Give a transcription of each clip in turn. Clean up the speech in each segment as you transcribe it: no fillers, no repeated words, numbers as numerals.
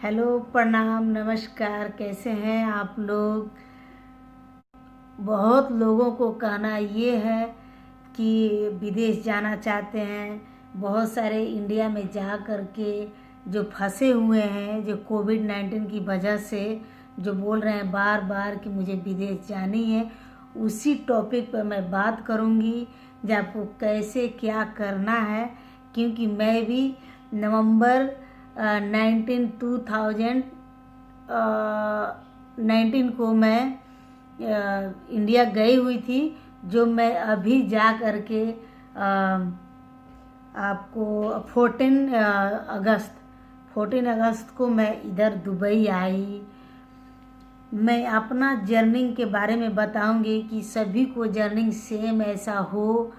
Hello, प्रणाम, नमस्कार। कैसे हैं आप लोग? बहुत लोगों को कहना ये है कि विदेश जाना चाहते हैं। बहुत सारे इंडिया में जा कर के जो फंसे हुए हैं, जो कोविड-19 की वजह से जो बोल रहे हैं बार बार कि मुझे विदेश जानी है, उसी टॉपिक पर मैं बात करूंगी कि आपको कैसे क्या करना है। क्योंकि मैं भी नवंबर 2019 को मैं इंडिया गई हुई थी। जो मैं अभी जा कर के आपको 14 अगस्त को मैं इधर दुबई आई। मैं अपना जर्निंग के बारे में बताऊंगी कि सभी को जर्निंग सेम ऐसा हो,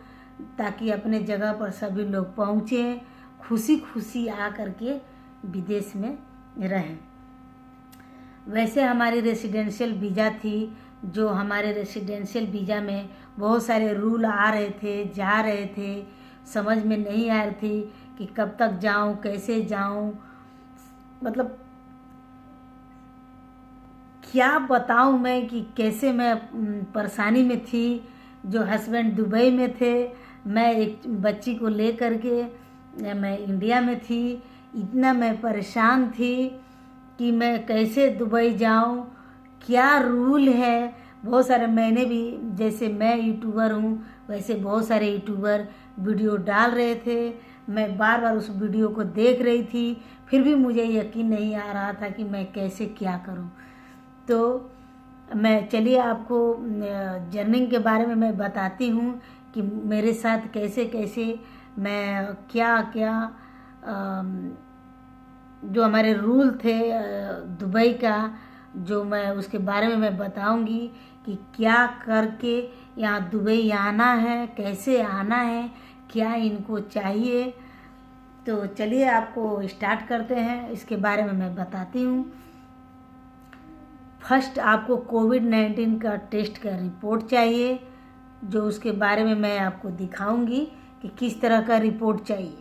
ताकि अपने जगह पर सभी लोग पहुँचे, खुशी खुशी आ कर के विदेश में रहें। वैसे हमारी रेसिडेंशियल वीज़ा थी। जो हमारे रेसिडेंशियल वीज़ा में बहुत सारे रूल आ रहे थे, जा रहे थे, समझ में नहीं आ रही थी कि कब तक जाऊं, कैसे जाऊं। मतलब क्या बताऊं मैं कि कैसे मैं परेशानी में थी। जो हस्बैंड दुबई में थे, मैं एक बच्ची को ले कर के मैं इंडिया में थी। इतना मैं परेशान थी कि मैं कैसे दुबई जाऊं, क्या रूल है। बहुत सारे मैंने भी, जैसे मैं यूट्यूबर हूँ वैसे बहुत सारे यूट्यूबर वीडियो डाल रहे थे। मैं बार बार उस वीडियो को देख रही थी, फिर भी मुझे यकीन नहीं आ रहा था कि मैं कैसे क्या करूं। तो मैं चलिए आपको जर्निंग के बारे में मैं बताती हूँ कि मेरे साथ कैसे कैसे मैं क्या क्या जो हमारे रूल थे दुबई का, जो मैं उसके बारे में मैं बताऊंगी कि क्या करके यहाँ दुबई आना है, कैसे आना है, क्या इनको चाहिए। तो चलिए आपको स्टार्ट करते हैं, इसके बारे में मैं बताती हूँ। फर्स्ट आपको कोविड-19 का टेस्ट का रिपोर्ट चाहिए, जो उसके बारे में मैं आपको दिखाऊंगी कि किस तरह का रिपोर्ट चाहिए।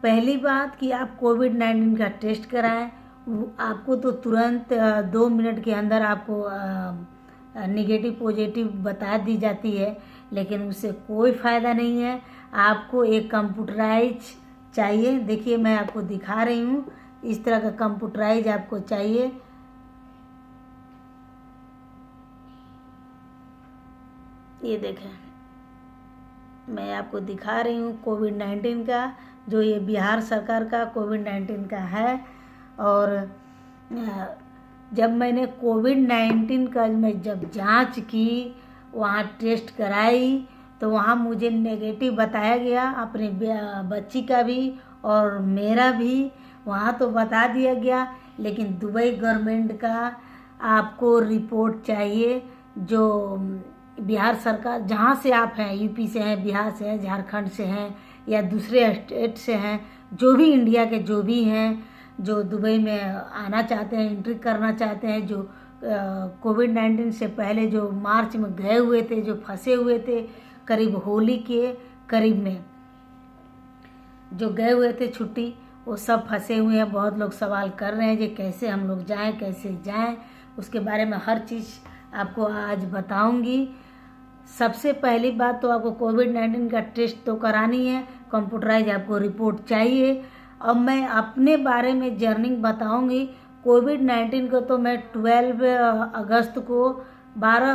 पहली बात कि आप कोविड-19 का टेस्ट कराएं। आपको तो तुरंत 2 मिनट के अंदर आपको निगेटिव पॉजिटिव बता दी जाती है, लेकिन उससे कोई फ़ायदा नहीं है। आपको एक कंप्यूटराइज चाहिए। देखिए मैं आपको दिखा रही हूँ, इस तरह का कंप्यूटराइज आपको चाहिए। ये देखें, मैं आपको दिखा रही हूँ कोविड-19 का, जो ये बिहार सरकार का कोविड-19 का है। और जब मैंने कोविड-19 का मैं जब जांच की, वहाँ टेस्ट कराई, तो वहाँ मुझे नेगेटिव बताया गया। अपने बच्ची का भी और मेरा भी वहाँ तो बता दिया गया, लेकिन दुबई गवर्नमेंट का आपको रिपोर्ट चाहिए। जो बिहार सरकार, जहाँ से आप हैं, यूपी से हैं, बिहार से हैं, झारखंड से हैं या दूसरे स्टेट से हैं, जो भी इंडिया के जो भी हैं, जो दुबई में आना चाहते हैं, एंट्री करना चाहते हैं, जो कोविड-19 से पहले जो मार्च में गए हुए थे, जो फंसे हुए थे करीब होली के करीब में, जो गए हुए थे छुट्टी, वो सब फंसे हुए हैं। बहुत लोग सवाल कर रहे हैं कि कैसे हम लोग जाएं, कैसे जाएं। उसके बारे में हर चीज़ आपको आज बताऊंगी। सबसे पहली बात तो आपको कोविड-19 का टेस्ट तो करानी है, कंप्यूटराइज आपको रिपोर्ट चाहिए। अब मैं अपने बारे में जर्निंग बताऊंगी। कोविड-19 को तो मैं 12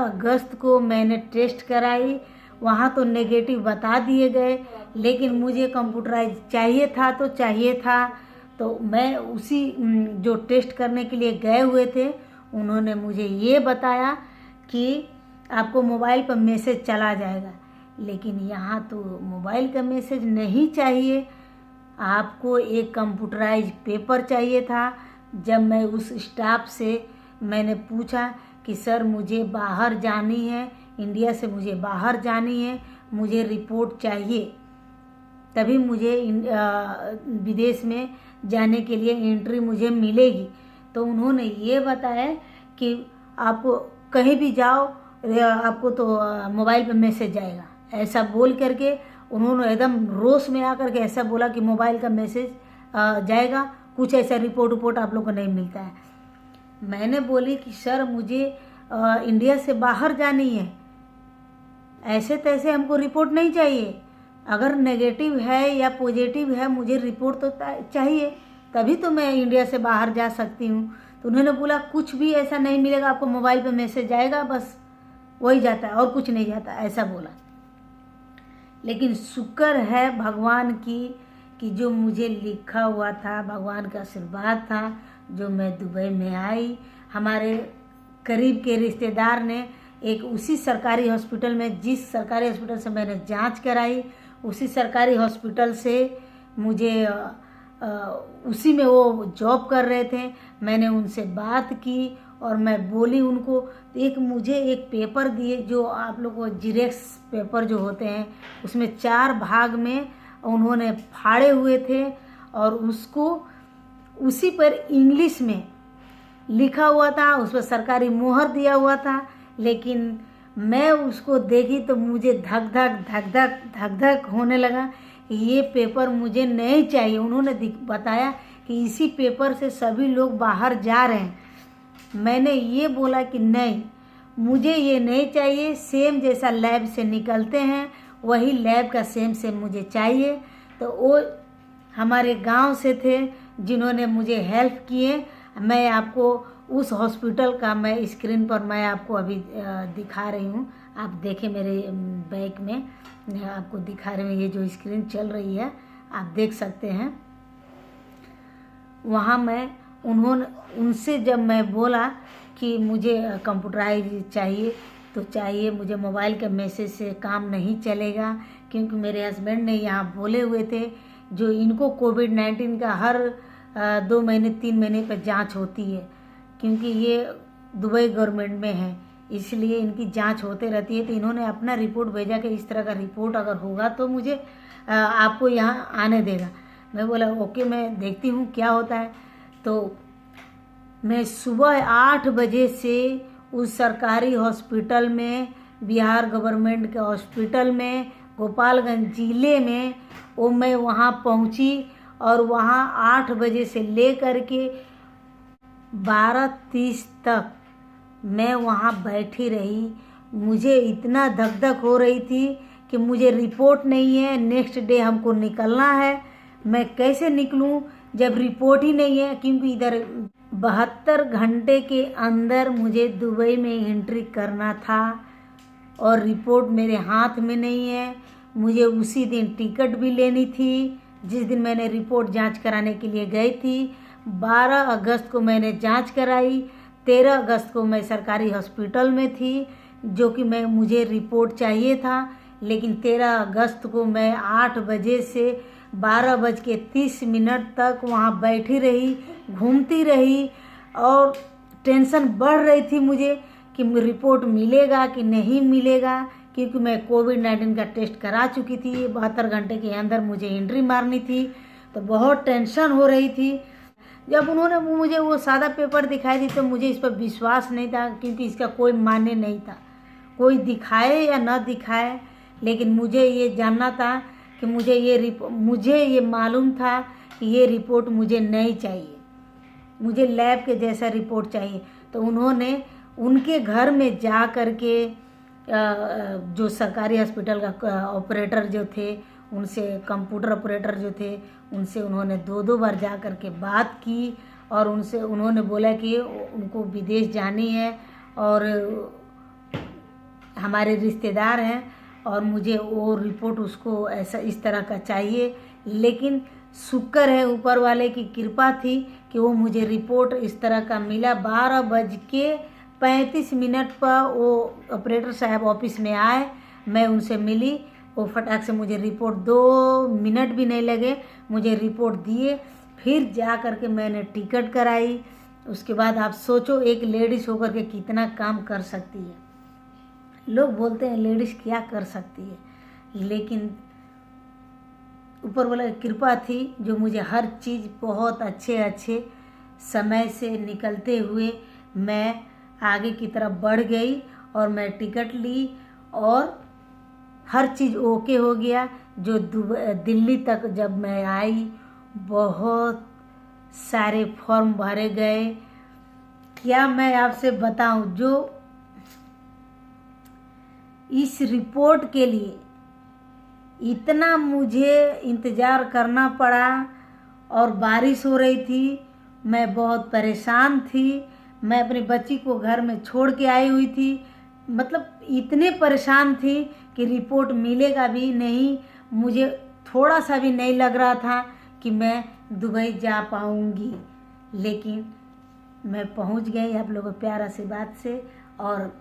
अगस्त को मैंने टेस्ट कराई। वहाँ तो नेगेटिव बता दिए गए, लेकिन मुझे कंप्यूटराइज चाहिए था तो चाहिए था। तो मैं उसी जो टेस्ट करने के लिए गए हुए थे, उन्होंने मुझे ये बताया कि आपको मोबाइल पर मैसेज चला जाएगा, लेकिन यहाँ तो मोबाइल का मैसेज नहीं चाहिए। आपको एक कंप्यूटराइज पेपर चाहिए था। जब मैं उस स्टाफ से मैंने पूछा कि सर मुझे बाहर जानी है, इंडिया से मुझे बाहर जानी है, मुझे रिपोर्ट चाहिए, तभी मुझे विदेश में जाने के लिए एंट्री मुझे मिलेगी। तो उन्होंने ये बताया कि आप कहीं भी जाओ, आपको तो मोबाइल पे मैसेज जाएगा। ऐसा बोल करके उन्होंने एकदम रोष में आकर के ऐसा बोला कि मोबाइल का मैसेज जाएगा। कुछ ऐसा रिपोर्ट आप लोग को नहीं मिलता है। मैंने बोली कि सर मुझे इंडिया से बाहर जानी है, ऐसे तैसे हमको रिपोर्ट नहीं चाहिए, अगर नेगेटिव है या पॉजिटिव है मुझे रिपोर्ट तो चाहिए, तभी तो मैं इंडिया से बाहर जा सकती हूँ। तो उन्होंने बोला कुछ भी ऐसा नहीं मिलेगा, आपको मोबाइल पे मैसेज आएगा, बस वही जाता है और कुछ नहीं जाता, ऐसा बोला। लेकिन शुक्र है भगवान की कि जो मुझे लिखा हुआ था, भगवान का आशीर्वाद था, जो मैं दुबई में आई। हमारे करीब के रिश्तेदार ने एक उसी सरकारी हॉस्पिटल में, जिस सरकारी हॉस्पिटल से मैंने जांच कराई, उसी सरकारी हॉस्पिटल से मुझे उसी में वो जॉब कर रहे थे। मैंने उनसे बात की और मैं बोली उनको, तो मुझे एक पेपर दिए, जो आप लोग को जीरेक्स पेपर जो होते हैं उसमें 4 भाग में उन्होंने फाड़े हुए थे और उसको उसी पर इंग्लिश में लिखा हुआ था, उस पर सरकारी मोहर दिया हुआ था। लेकिन मैं उसको देखी तो मुझे धक धक धक धक धक धक होने लगा, ये पेपर मुझे नहीं चाहिए। उन्होंने बताया कि इसी पेपर से सभी लोग बाहर जा रहे हैं। मैंने ये बोला कि नहीं, मुझे ये नहीं चाहिए, सेम जैसा लैब से निकलते हैं वही लैब का सेम मुझे चाहिए। तो वो हमारे गांव से थे जिन्होंने मुझे हेल्प किए। मैं आपको उस हॉस्पिटल का मैं स्क्रीन पर मैं आपको अभी दिखा रही हूँ, आप देखें मेरे बैग में आपको दिखा रही हूँ, ये जो स्क्रीन चल रही है आप देख सकते हैं। वहाँ मैं उनसे जब मैं बोला कि मुझे कंप्यूटराइज चाहिए तो चाहिए, मुझे मोबाइल के मैसेज से काम नहीं चलेगा, क्योंकि मेरे हस्बैंड ने यहाँ बोले हुए थे जो इनको कोविड-19 का हर 2 महीने 3 महीने पर जांच होती है, क्योंकि ये दुबई गवर्नमेंट में है इसलिए इनकी जांच होते रहती है। तो इन्होंने अपना रिपोर्ट भेजा कि इस तरह का रिपोर्ट अगर होगा तो मुझे आपको यहाँ आने देगा। मैं बोला ओके, मैं देखती हूँ क्या होता है। तो मैं सुबह 8 बजे से उस सरकारी हॉस्पिटल में, बिहार गवर्नमेंट के हॉस्पिटल में, गोपालगंज ज़िले में, वो मैं वहाँ पहुँची और वहाँ 8 बजे से ले कर के 12:30 तक मैं वहाँ बैठी रही। मुझे इतना धक धक हो रही थी कि मुझे रिपोर्ट नहीं है, नेक्स्ट डे हमको निकलना है, मैं कैसे निकलूं जब रिपोर्ट ही नहीं है, क्योंकि इधर 72 घंटे के अंदर मुझे दुबई में एंट्री करना था और रिपोर्ट मेरे हाथ में नहीं है। मुझे उसी दिन टिकट भी लेनी थी जिस दिन मैंने रिपोर्ट जांच कराने के लिए गई थी। 12 अगस्त को मैंने जांच कराई, 13 अगस्त को मैं सरकारी हॉस्पिटल में थी, जो कि मुझे रिपोर्ट चाहिए था। लेकिन 13 अगस्त को मैं 8 बजे से 12:30 तक वहाँ बैठी रही, घूमती रही और टेंशन बढ़ रही थी मुझे कि रिपोर्ट मिलेगा कि नहीं मिलेगा, क्योंकि मैं कोविड-19 का टेस्ट करा चुकी थी। 72 घंटे के अंदर मुझे एंट्री मारनी थी, तो बहुत टेंशन हो रही थी। जब उन्होंने मुझे वो सादा पेपर दिखाई दी तो मुझे इस पर विश्वास नहीं था, क्योंकि इसका कोई मान्य नहीं था, कोई दिखाए या न दिखाए। लेकिन मुझे ये जानना था कि मुझे ये मालूम था कि ये रिपोर्ट मुझे नहीं चाहिए, मुझे लैब के जैसा रिपोर्ट चाहिए। तो उन्होंने उनके घर में जा कर के जो सरकारी हॉस्पिटल का ऑपरेटर जो थे, उनसे कंप्यूटर ऑपरेटर जो थे, उनसे उन्होंने 2 बार जा कर के बात की और उन्होंने बोला कि उनको विदेश जानी है और हमारे रिश्तेदार हैं और मुझे वो रिपोर्ट उसको ऐसा इस तरह का चाहिए। लेकिन शुक्र है ऊपर वाले की कृपा थी कि वो मुझे रिपोर्ट इस तरह का मिला। 12:35 पर वो ऑपरेटर साहब ऑफिस में आए, मैं उनसे मिली, वो फटाक से मुझे रिपोर्ट 2 मिनट भी नहीं लगे मुझे रिपोर्ट दिए। फिर जा कर के मैंने टिकट कराई। उसके बाद आप सोचो एक लेडीज़ होकर के कितना काम कर सकती है। लोग बोलते हैं लेडीज़ क्या कर सकती है, लेकिन ऊपर वाला कृपा थी जो मुझे हर चीज़ बहुत अच्छे समय से निकलते हुए मैं आगे की तरफ बढ़ गई और मैं टिकट ली और हर चीज़ ओके हो गया। जो दिल्ली तक जब मैं आई, बहुत सारे फॉर्म भरे गए। क्या मैं आपसे बताऊं, जो इस रिपोर्ट के लिए इतना मुझे इंतज़ार करना पड़ा और बारिश हो रही थी, मैं बहुत परेशान थी। मैं अपनी बच्ची को घर में छोड़ के आई हुई थी, मतलब इतने परेशान थी कि रिपोर्ट मिलेगा भी नहीं। मुझे थोड़ा सा भी नहीं लग रहा था कि मैं दुबई जा पाऊंगी, लेकिन मैं पहुंच गई आप लोगों के प्यार आशीर्वाद से। और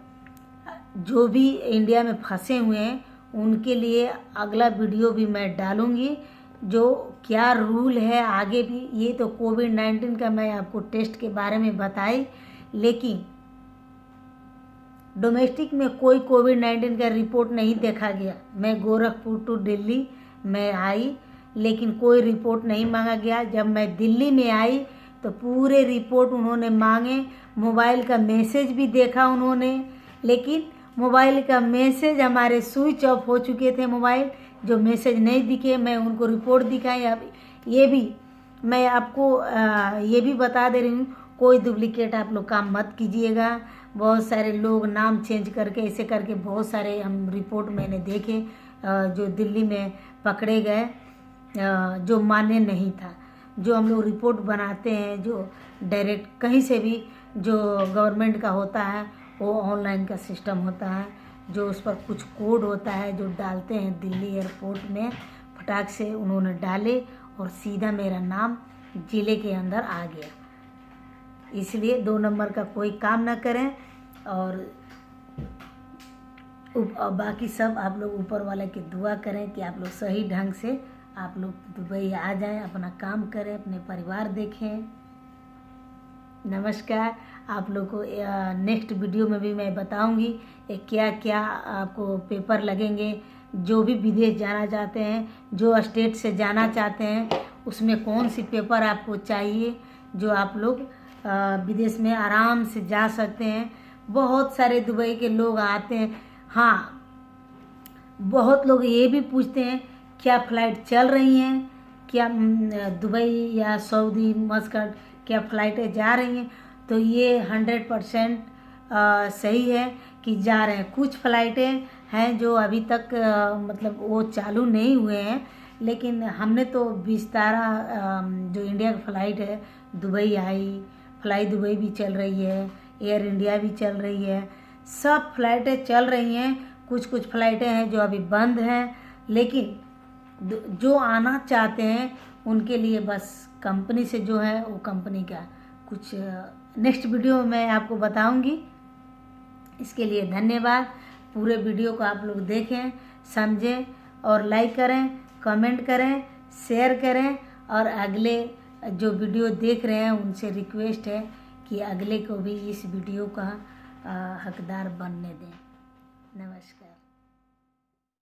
जो भी इंडिया में फंसे हुए हैं उनके लिए अगला वीडियो भी मैं डालूंगी, जो क्या रूल है आगे भी। ये तो कोविड-19 का मैं आपको टेस्ट के बारे में बताई, लेकिन डोमेस्टिक में कोई कोविड-19 का रिपोर्ट नहीं देखा गया। मैं गोरखपुर टू दिल्ली में आई, लेकिन कोई रिपोर्ट नहीं मांगा गया। जब मैं दिल्ली में आई तो पूरे रिपोर्ट उन्होंने मांगे। मोबाइल का मैसेज भी देखा उन्होंने, लेकिन मोबाइल का मैसेज हमारे स्विच ऑफ हो चुके थे। मोबाइल जो मैसेज नहीं दिखे, मैं उनको रिपोर्ट दिखाई। अब ये भी मैं आपको ये भी बता दे रही हूँ, कोई डुप्लीकेट आप लोग काम मत कीजिएगा। बहुत सारे लोग नाम चेंज करके ऐसे करके बहुत सारे हम रिपोर्ट मैंने देखे जो दिल्ली में पकड़े गए, जो मान्य नहीं था। जो हम लोग रिपोर्ट बनाते हैं, जो डायरेक्ट कहीं से भी जो गवर्नमेंट का होता है, वो ऑनलाइन का सिस्टम होता है, जो उस पर कुछ कोड होता है जो डालते हैं। दिल्ली एयरपोर्ट में फटाक से उन्होंने डाले और सीधा मेरा नाम ज़िले के अंदर आ गया। इसलिए 2 नंबर का कोई काम ना करें। और बाकी सब आप लोग ऊपर वाले की दुआ करें कि आप लोग सही ढंग से आप लोग दुबई आ जाएं, अपना काम करें, अपने परिवार देखें। नमस्कार। आप लोग को नेक्स्ट वीडियो में भी मैं बताऊंगी क्या क्या आपको पेपर लगेंगे। जो भी विदेश जाना चाहते हैं, जो स्टेट से जाना चाहते हैं, उसमें कौन सी पेपर आपको चाहिए जो आप लोग विदेश में आराम से जा सकते हैं। बहुत सारे दुबई के लोग आते हैं। हाँ, बहुत लोग ये भी पूछते हैं क्या फ़्लाइट चल रही हैं, क्या दुबई या सऊदी मस्कट क्या फ़्लाइटें जा रही हैं। तो ये 100% सही है कि जा रहे हैं। कुछ फ़्लाइटें हैं जो अभी तक मतलब वो चालू नहीं हुए हैं, लेकिन हमने तो विस्तारा जो इंडिया की फ़्लाइट है दुबई आई, फ्लाई दुबई भी चल रही है, एयर इंडिया भी चल रही है, सब फ्लाइटें चल रही हैं। कुछ कुछ फ़्लाइटें हैं जो अभी बंद हैं, लेकिन जो आना चाहते हैं उनके लिए बस कंपनी से जो है वो कंपनी का कुछ नेक्स्ट वीडियो में मैं आपको बताऊंगी। इसके लिए धन्यवाद। पूरे वीडियो को आप लोग देखें, समझें और लाइक करें, कमेंट करें, शेयर करें। और अगले जो वीडियो देख रहे हैं उनसे रिक्वेस्ट है कि अगले को भी इस वीडियो का हकदार बनने दें। नमस्कार।